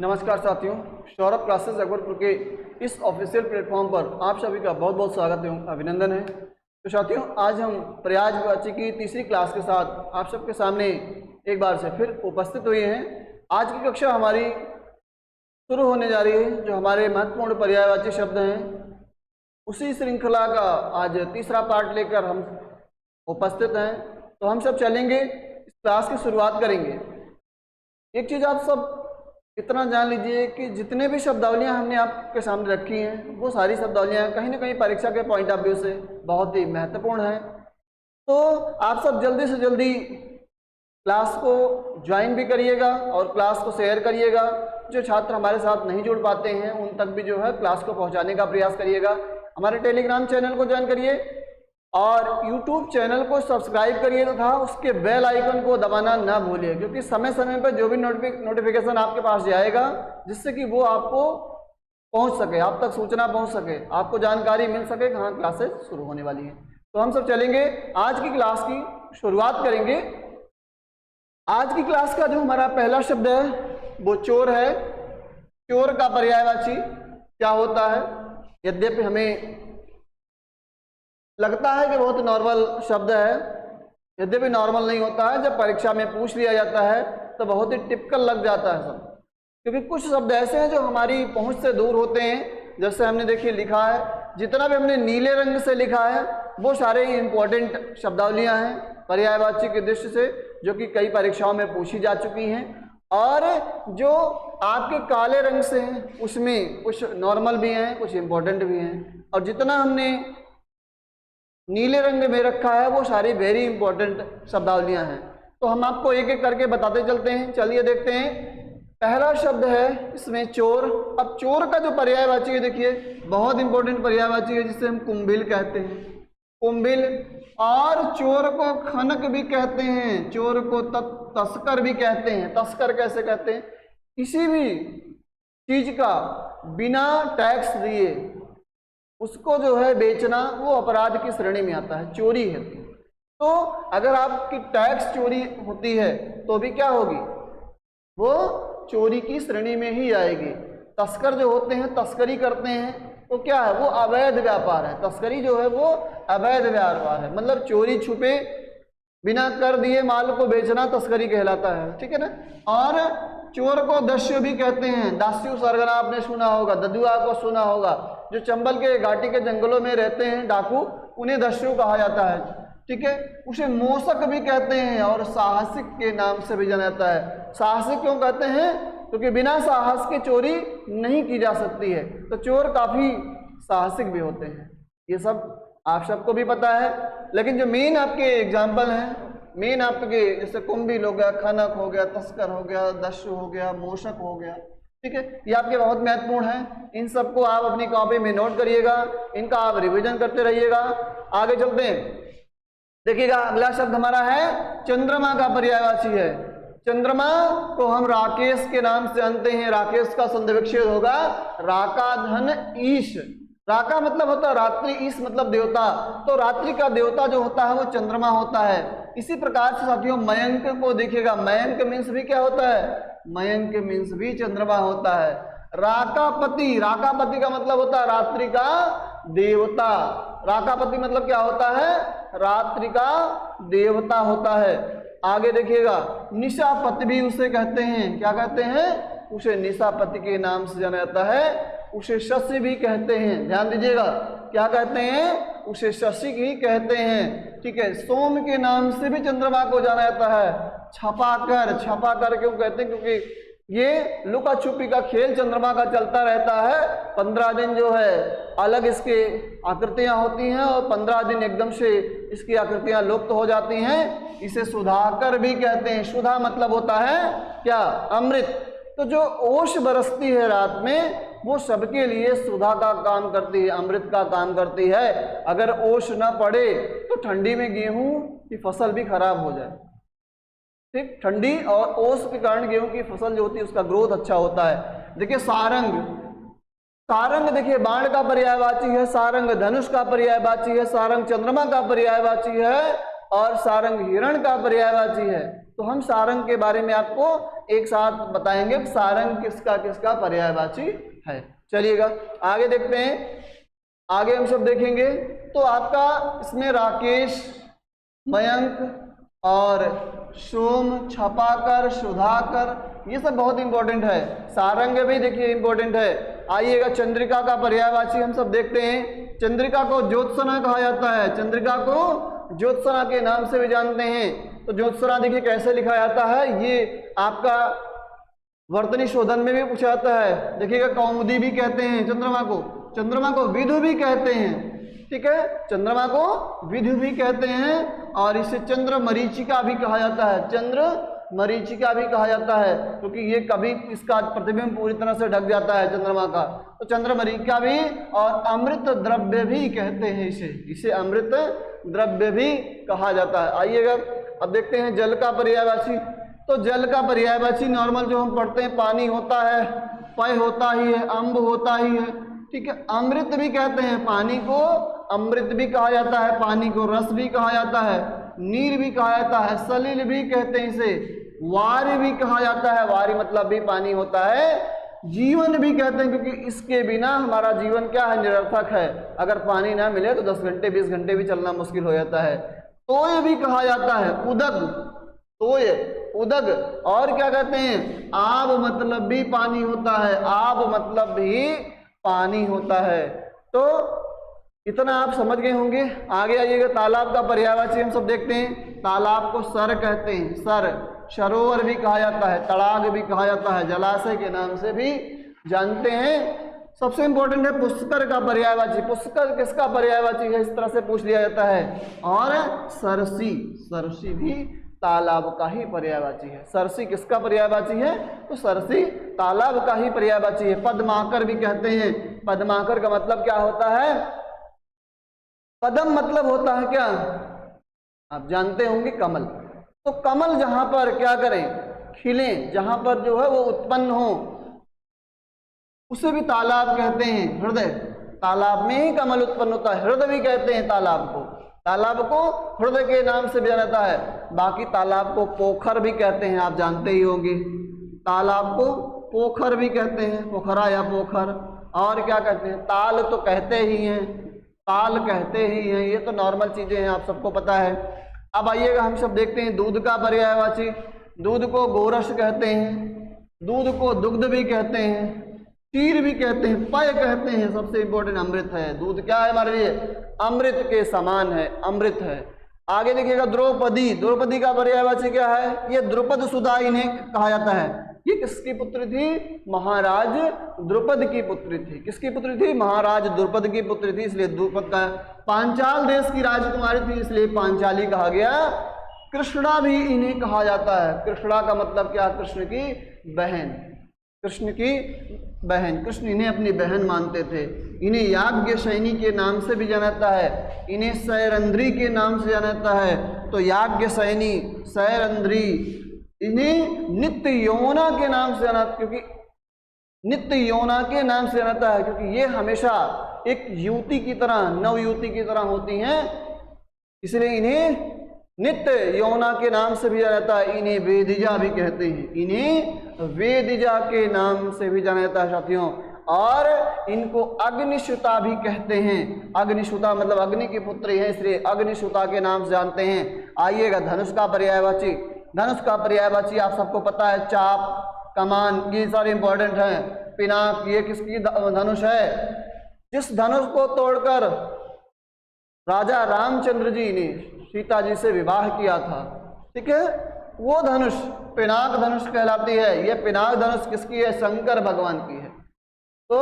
नमस्कार साथियों, सौरभ क्लासेस अकबरपुर के इस ऑफिशियल प्लेटफॉर्म पर आप सभी का बहुत बहुत स्वागत एवं अभिनंदन है। तो साथियों, आज हम पर्यायवाची की तीसरी क्लास के साथ आप सबके सामने एक बार से फिर उपस्थित हुए हैं। आज की कक्षा हमारी शुरू होने जा रही है। जो हमारे महत्वपूर्ण पर्यायवाची शब्द हैं उसी श्रृंखला का आज तीसरा पार्ट लेकर हम उपस्थित हैं। तो हम सब चलेंगे, इस क्लास की शुरुआत करेंगे। एक चीज़ आप सब इतना जान लीजिए कि जितने भी शब्दावलियां हमने आपके सामने रखी हैं वो सारी शब्दावलियां कहीं ना कहीं परीक्षा के पॉइंट ऑफ व्यू से बहुत ही महत्वपूर्ण हैं। तो आप सब जल्दी से जल्दी क्लास को ज्वाइन भी करिएगा और क्लास को शेयर करिएगा। जो छात्र हमारे साथ नहीं जुड़ पाते हैं उन तक भी जो है क्लास को पहुंचाने का प्रयास करिएगा। हमारे टेलीग्राम चैनल को ज्वाइन करिए और यूट्यूब चैनल को सब्सक्राइब करिए तथा उसके बेल आइकन को दबाना ना भूलिए, क्योंकि समय समय पर जो भी नोटिफिकेशन आपके पास जाएगा जिससे कि वो आपको पहुंच सके, आप तक सूचना पहुंच सके, आपको जानकारी मिल सके कहाँ क्लासेस शुरू होने वाली हैं। तो हम सब चलेंगे, आज की क्लास की शुरुआत करेंगे। आज की क्लास का जो हमारा पहला शब्द है वो चोर है। चोर का पर्यायवाची क्या होता है? यद्यपि हमें लगता है कि बहुत नॉर्मल शब्द है, यद्यपि नॉर्मल नहीं होता है। जब परीक्षा में पूछ लिया जाता है तो बहुत ही टिपिकल लग जाता है सब, क्योंकि कुछ शब्द ऐसे हैं जो हमारी पहुंच से दूर होते हैं। जैसे हमने देखिए लिखा है, जितना भी हमने नीले रंग से लिखा है वो सारे इंपॉर्टेंट शब्दावलियां हैं पर्यायवाची की दृष्टि से, जो कि कई परीक्षाओं में पूछी जा चुकी हैं। और जो आपके काले रंग से हैं उसमें कुछ नॉर्मल भी हैं, कुछ इंपॉर्टेंट भी हैं, और जितना हमने नीले रंग में रखा है वो सारी वेरी इंपॉर्टेंट शब्दावलियां हैं। तो हम आपको एक एक करके बताते चलते हैं। चलिए देखते हैं। पहला शब्द है इसमें चोर। अब चोर का जो पर्यायवाची है देखिए बहुत इंपॉर्टेंट पर्यायवाची है, जिसे हम कुंभिल कहते हैं। कुंभिल। और चोर को खनक भी कहते हैं, चोर को तस्कर भी कहते हैं। तस्कर कैसे कहते हैं? किसी भी चीज का बिना टैक्स दिए उसको जो है बेचना वो अपराध की श्रेणी में आता है, चोरी है। तो अगर आपकी टैक्स चोरी होती है तो भी क्या होगी? वो चोरी की श्रेणी में ही आएगी। तस्कर जो होते हैं तस्करी करते हैं तो क्या है? वो अवैध व्यापार है। तस्करी जो है वो अवैध व्यापार है, मतलब चोरी छुपे बिना कर दिए माल को बेचना तस्करी कहलाता है, ठीक है ना। और चोर को दस्यु भी कहते हैं। दास्यु सरगना आपने सुना होगा, ददुआ को सुना होगा। जो चंबल के घाटी के जंगलों में रहते हैं डाकू, उन्हें दस्यु कहा जाता है, ठीक है। उसे मोसक भी कहते हैं और साहसिक के नाम से भी जाना जाता है। साहसिक क्यों कहते हैं? क्योंकि बिना साहस के चोरी नहीं की जा सकती है। तो चोर काफी साहसिक भी होते हैं, ये सब आप सबको भी पता है। लेकिन जो मेन आपके एग्जाम्पल हैं, मेन आपके जैसे कुंभिल हो गया, खनक हो गया, तस्कर हो गया, दस्यु हो गया, मोशक हो गया, ठीक है, ये आपके बहुत महत्वपूर्ण हैं। इन सबको आप अपनी कॉपी में नोट करिएगा, इनका आप रिवीजन करते रहिएगा। आगे चलते हैं, देखिएगा अगला शब्द हमारा है चंद्रमा का पर्यायवाची है। चंद्रमा को हम राकेश के नाम से जानते हैं। राकेश का संधि विच्छेद होगा राका धन ईश। राका मतलब होता है रात्रि, ईश मतलब देवता। तो रात्रि का देवता जो होता है वो चंद्रमा होता है। इसी प्रकार से साथियों मयंक को देखिएगा, मयंक मीन्स भी क्या होता है? मयंक मीन्स भी चंद्रमा होता है। राकापति, राकापति का मतलब होता है रात्रि का देवता। राकापति मतलब क्या होता है? रात्रि का देवता होता है। आगे देखिएगा निशापति भी उसे कहते हैं। क्या कहते हैं? उसे निशापति के नाम से जाना जाता है। उसे शशि भी कहते हैं, ध्यान दीजिएगा, क्या कहते हैं? उसे शशि ही कहते हैं, ठीक है। सोम के नाम से भी चंद्रमा को जाना जाता है। छपाकर, छपाकर क्यों कहते हैं? क्योंकि ये लुका छुपी का खेल चंद्रमा का चलता रहता है। 15 दिन जो है अलग इसके आकृतियां होती हैं और 15 दिन एकदम से इसकी आकृतियां लुप्त हो जाती हैं। इसे सुधाकर भी कहते हैं। सुधा मतलब होता है क्या? अमृत। तो जो ओश बरसती है रात में वो सबके लिए सुधा का काम करती है, अमृत का काम करती है। अगर ओश न पड़े तो ठंडी में गेहूं की फसल भी खराब हो जाए, ठीक। ठंडी और ओस के कारण गेहूं की फसल जो होती है उसका ग्रोथ अच्छा होता है। देखिए सारंग, सारंग देखिए बाण का पर्यायवाची है, सारंग धनुष का पर्यायवाची है, सारंग चंद्रमा का पर्यायवाची है और सारंग हिरण का पर्यायवाची है। तो हम सारंग के बारे में आपको एक साथ बताएंगे सारंग किसका किसका पर्यायवाची है। चलिएगा आगे देखते हैं। आगे हम सब देखेंगे तो आपका इसमें राकेश, मयंक और सोम, छपाकर, सुधाकर, ये सब बहुत इंपॉर्टेंट है। सारंग भी देखिए इंपॉर्टेंट है। आइएगा चंद्रिका का पर्यायवाची हम सब देखते हैं। चंद्रिका को ज्योत्सना कहा जाता है, चंद्रिका को ज्योत्सना के नाम से भी जानते हैं। तो ज्योत्सना देखिए कैसे लिखा जाता है, ये आपका वर्तनी शोधन में भी पूछा जाता है। देखिएगा कौमुदी भी कहते हैं चंद्रमा को, चंद्रमा को विधु भी कहते हैं, ठीक है, चंद्रमा को विधु भी कहते हैं। और इसे चंद्र मरीचिका भी कहा जाता है, चंद्र मरीचिका भी कहा जाता है, क्योंकि ये कभी इसका प्रतिबिंब पूरी तरह से ढक जाता है चंद्रमा का, तो चंद्र मरीचिका भी। और अमृत द्रव्य भी कहते हैं इसे, इसे अमृत द्रव्य भी कहा जाता है। आइएगा अब देखते हैं जल का पर्यायवाची। तो जल का पर्यायवाची नॉर्मल जो हम पढ़ते हैं, पानी होता है, पय होता ही है, अम्ब होता ही है, ठीक है। अमृत भी कहते हैं, पानी को अमृत भी कहा जाता है, पानी को रस भी कहा जाता है, नीर भी कहा जाता है, सलिल भी कहते हैं इसे, वारी भी कहा जाता है, वारी मतलब भी पानी होता है, जीवन भी कहते हैं, क्योंकि इसके बिना हमारा जीवन क्या है, निरर्थक है। अगर पानी ना मिले तो 10 घंटे 20 घंटे भी चलना मुश्किल हो जाता है। तोय भी कहा जाता है, उदक, तोय, उदक। और क्या कहते हैं, आब मतलब भी पानी होता है, आब मतलब भी पानी होता है। तो इतना आप समझ गए होंगे। आगे आइएगा तालाब का पर्यायवाची हम सब देखते हैं। तालाब को सर कहते हैं, सर, सरोवर भी कहा जाता है, तड़ाग भी कहा जाता है, जलाशय के नाम से भी जानते हैं। सबसे इंपॉर्टेंट है पुष्कर का पर्यायवाची। पुष्कर किसका पर्यायवाची है, इस तरह से पूछ लिया जाता है। और सरसी, सरसी भी तालाब का ही पर्यायवाची है। सरसी किसका पर्यायवाची है, तो सरसी तालाब का ही पर्यायवाची है। पद्माकर भी कहते हैं, पद्माकर का मतलब क्या होता है, पद्म मतलब होता है क्या, आप जानते होंगे, कमल। तो कमल जहां पर क्या करें, खिले, जहां पर जो है वो उत्पन्न हो, उसे भी तालाब कहते हैं। हृदय, तालाब में ही कमल उत्पन्न होता है, हृदय भी कहते हैं तालाब को। तालाब को हृदय के नाम से भी जाना जाता है। बाकी तालाब को पोखर भी कहते हैं, आप जानते ही होंगे। तालाब को पोखर भी कहते हैं, पोखरा या पोखर। और क्या कहते हैं, ताल तो कहते ही हैं, ताल कहते ही हैं, ये तो नॉर्मल चीजें हैं, आप सबको पता है। अब आइएगा हम सब देखते हैं दूध का पर्यायवाची। दूध को गोरस कहते हैं, दूध को दुग्ध भी कहते हैं, क्षीर भी कहते हैं, पय कहते हैं। सबसे इंपॉर्टेंट अमृत है। दूध क्या है हमारे लिए, अमृत के समान है, अमृत है। आगे देखिएगा द्रौपदी, द्रौपदी का पर्यायवाची क्या है, ये द्रुपद सुधा इन्हें कहा जाता है। ये किसकी पुत्री थी, महाराज द्रुपद की पुत्री थी। किसकी पुत्री थी, महाराज द्रुपद की पुत्री थी, इसलिए द्रुपद का। पांचाल देश की राजकुमारी थी, इसलिए पांचाली कहा गया। कृष्णा भी इन्हें कहा जाता है। कृष्णा का मतलब क्या, कृष्ण की बहन, कृष्ण की बहन। कृष्ण इन्हें अपनी बहन मानते थे। इन्हें याज्ञसेनी के नाम से भी जाना जाता है, इन्हें सैरंध्री के नाम से जाना जाता है। तो याज्ञसेनी, सैरंध्री, इन्हें नित्य यौना के नाम से जाना, क्योंकि नित्य यौना के नाम से जाना जाता है, क्योंकि ये हमेशा एक युवती की तरह, नव युवती की तरह होती हैं, इसलिए इन्हें नित्य यौना के नाम से भी जाना जाता है। इन्हें वेदिजा भी कहते हैं, इन्हें वेदिजा के नाम से भी जाना जाता है साथियों। और इनको अग्निसुता भी कहते हैं। अग्निसुता मतलब अग्नि की पुत्री है, इसलिए अग्निसुता के नाम से जानते हैं। आइएगा धनुष का पर्यायवाची। धनुष का पर्यायवाची आप सबको पता है, चाप, कमान, ये सारे इंपॉर्टेंट हैं। पिनाक, ये किसकी धनुष है, जिस धनुष को तोड़कर राजा रामचंद्र जी ने सीता जी से विवाह किया था, ठीक है, वो धनुष पिनाक धनुष कहलाती है। ये पिनाक धनुष किसकी है, शंकर भगवान की है। तो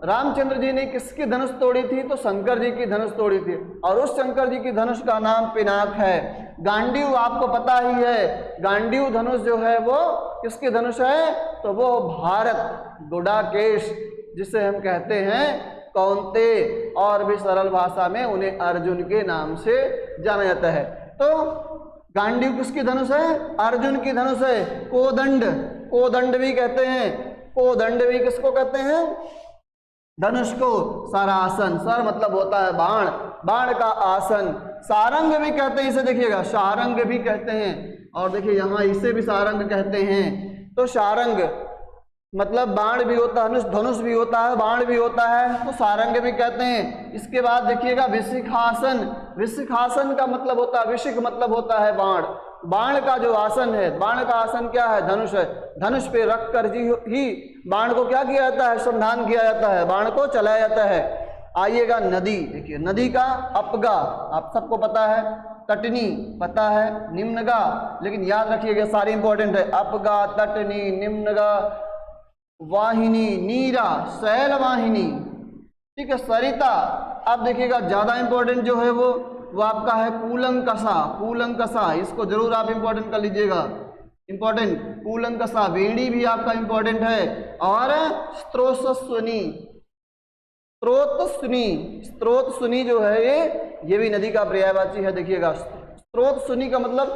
रामचंद्र जी ने किसकी धनुष तोड़ी थी, तो शंकर जी की धनुष तोड़ी थी, और उस शंकर जी की धनुष का नाम पिनाक है। गांडीव आपको पता ही है, गांडीव धनुष जो है वो किसकी धनुष है, तो वो भारत गुडाकेश, जिसे हम कहते हैं कौंते, और भी सरल भाषा में उन्हें अर्जुन के नाम से जाना जाता है। तो गांडीव किसकी धनुष है, अर्जुन की धनुष है। कोदंड, कोदंड भी कहते हैं, कोदंड भी किसको कहते हैं, धनुष को। सरासन, सर मतलब होता है बाण, बाण का आसन, सारंग भी कहते हैं इसे, देखिएगा सारंग भी कहते हैं, और देखिए यहाँ इसे भी सारंग कहते हैं। तो सारंग मतलब बाण भी होता है, धनुष भी होता है, बाण भी होता है, तो सारंग भी कहते हैं। इसके बाद देखिएगा विशिखासन, विशिखासन का मतलब होता है, विशिख मतलब होता है बाण, बाण का जो आसन है, बाण का आसन क्या है, धनुष है, धनुष पे रख कर ही बाण को क्या किया जाता है, संधान किया जाता है, बाण को चलाया जाता है। आइएगा नदी, देखिए नदी का अपगा आप सबको पता है, तटनी पता है, निम्नगा, लेकिन याद रखिएगा सारे इंपॉर्टेंट है, अपगा, तटनी, निम्नगा, वाहिनी, नीरा, शैल वाहिनी, ठीक है, सरिता। अब देखिएगा ज्यादा इंपॉर्टेंट जो है वो आपका है कूलंकसा, कूलंकसा, इसको जरूर आप इंपॉर्टेंट कर लीजिएगा, इंपॉर्टेंट कूलंकसा। वेणी भी आपका इंपॉर्टेंट है, और स्त्रोतस्विनी, स्त्रोतस्विनी, स्त्रोतस्विनी जो है ये भी नदी का पर्यायवाची है। देखिएगा स्त्रोतस्विनी का मतलब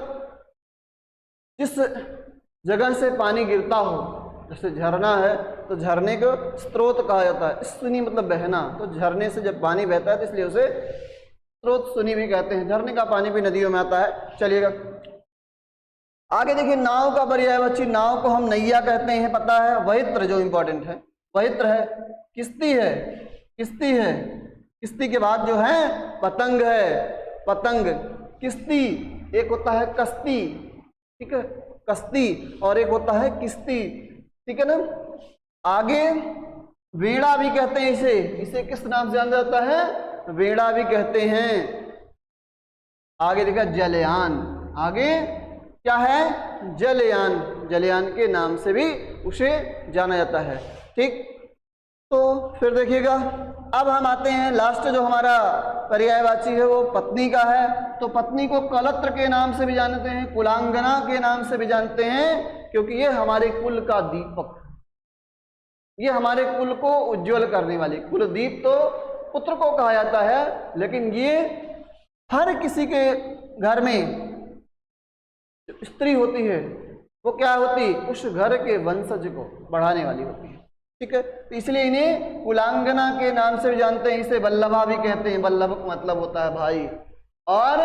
जिस जगह से पानी गिरता हो, जैसे झरना है तो झरने को स्रोत कहा जाता है, स्विनी मतलब बहना, तो झरने से जब पानी बहता है तो इसलिए उसे स्रोत स्विनी भी कहते हैं। झरने का पानी भी नदियों में आता है। चलिएगा आगे देखिए, नाव का पर्यायवाची, नाव को हम नैया कहते हैं, पता है। वहित्र जो इंपॉर्टेंट है, वहित्र है, किश्ती है, किश्ती है, किश्ती के बाद जो है पतंग है, पतंग, किश्ती, एक होता है कश्ती, ठीक है, कश्ती, और एक होता है किश्ती, ठीक है ना। आगे वेड़ा भी कहते हैं इसे, इसे किस नाम से जाना जाता है, वेड़ा भी कहते हैं। आगे देखा जलयान, आगे क्या है, जलयान, जलयान के नाम से भी उसे जाना जाता है, ठीक। तो फिर देखिएगा अब हम आते हैं लास्ट जो हमारा पर्यायवाची है वो पत्नी का है। तो पत्नी को कलत्र के नाम से भी जानते हैं, कुलांगना के नाम से भी जानते हैं, क्योंकि ये हमारे कुल का दीपक, ये हमारे कुल को उज्जवल करने वाली, कुलदीप तो पुत्र को कहा जाता है, लेकिन ये हर किसी के घर में जो स्त्री होती है वो क्या होती, उस घर के वंशज को बढ़ाने वाली होती है, ठीक है। तो इसलिए इन्हें कुलांगना के नाम से भी जानते हैं। इसे वल्लभा भी कहते हैं, वल्लभ मतलब होता है भाई, और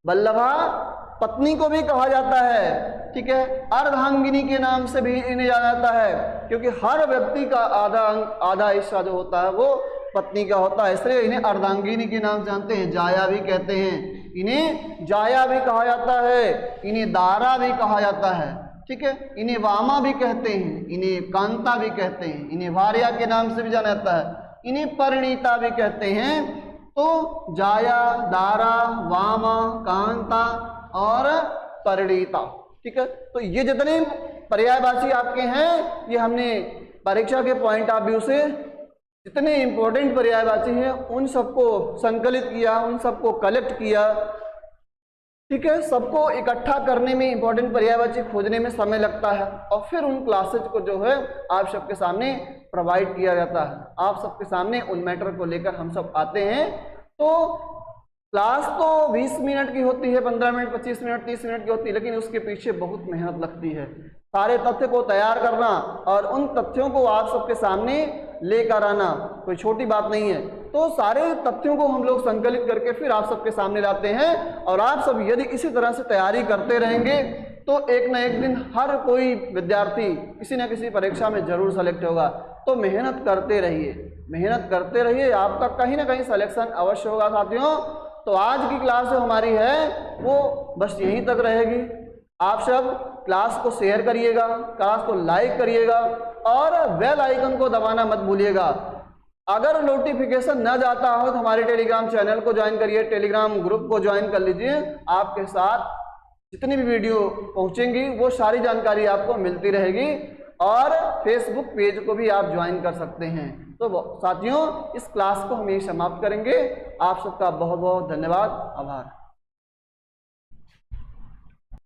वल्लभा पत्नी को भी कहा जाता है, ठीक है। अर्धांगिनी के नाम से भी इन्हें जाना जाता है, क्योंकि हर व्यक्ति का आधा हिस्सा जो होता है वो पत्नी का होता है, इसलिए इन्हें अर्धांगिनी के नाम से जानते हैं। जाया भी कहते हैं, इन्हें जाया भी कहा जाता है, इन्हें दारा भी कहा जाता है, ठीक है। इन्हें वामा भी कहते हैं, इन्हें कांता भी कहते हैं, इन्हें भार्या के नाम से भी जाना जाता है, इन्हें परिणीता भी कहते हैं। तो जाया, दारा, वामा, कांता और परिणीता, ठीक है। तो ये जितने पर्यायवाची आपके हैं, ये हमने परीक्षा के पॉइंट ऑफ व्यू से जितने इंपॉर्टेंट पर्यायवाची हैं उन सबको संकलित किया, उन सबको कलेक्ट किया, ठीक है। सबको इकट्ठा करने में, इंपॉर्टेंट पर्यायवाची खोजने में समय लगता है, और फिर उन क्लासेज को जो है आप सबके सामने प्रोवाइड किया जाता है। आप सबके सामने उन मैटर को लेकर हम सब आते हैं। तो क्लास तो 20 मिनट की होती है, 15 मिनट, 25 मिनट, 30 मिनट की होती है, लेकिन उसके पीछे बहुत मेहनत लगती है। सारे तथ्य को तैयार करना और उन तथ्यों को आप सबके सामने लेकर आना कोई छोटी बात नहीं है। तो सारे तथ्यों को हम लोग संकलित करके फिर आप सबके सामने लाते हैं, और आप सब यदि इसी तरह से तैयारी करते रहेंगे तो एक न एक दिन हर कोई विद्यार्थी किसी न किसी परीक्षा में जरूर सेलेक्ट होगा। तो मेहनत करते रहिए, मेहनत करते रहिए, आपका कहीं ना कहीं सिलेक्शन अवश्य होगा साथियों। तो आज की क्लास जो हमारी है वो बस यहीं तक रहेगी। आप सब क्लास को शेयर करिएगा, क्लास को लाइक करिएगा, और बेल आइकन को दबाना मत भूलिएगा। अगर नोटिफिकेशन न जाता हो तो हमारे टेलीग्राम चैनल को ज्वाइन करिए, टेलीग्राम ग्रुप को ज्वाइन कर लीजिए। आपके साथ जितनी भी वीडियो पहुंचेंगी वो सारी जानकारी आपको मिलती रहेगी, और फेसबुक पेज को भी आप ज्वाइन कर सकते हैं। तो साथियों, इस क्लास को हम यही समाप्त करेंगे। आप सबका बहुत बहुत धन्यवाद, आभार।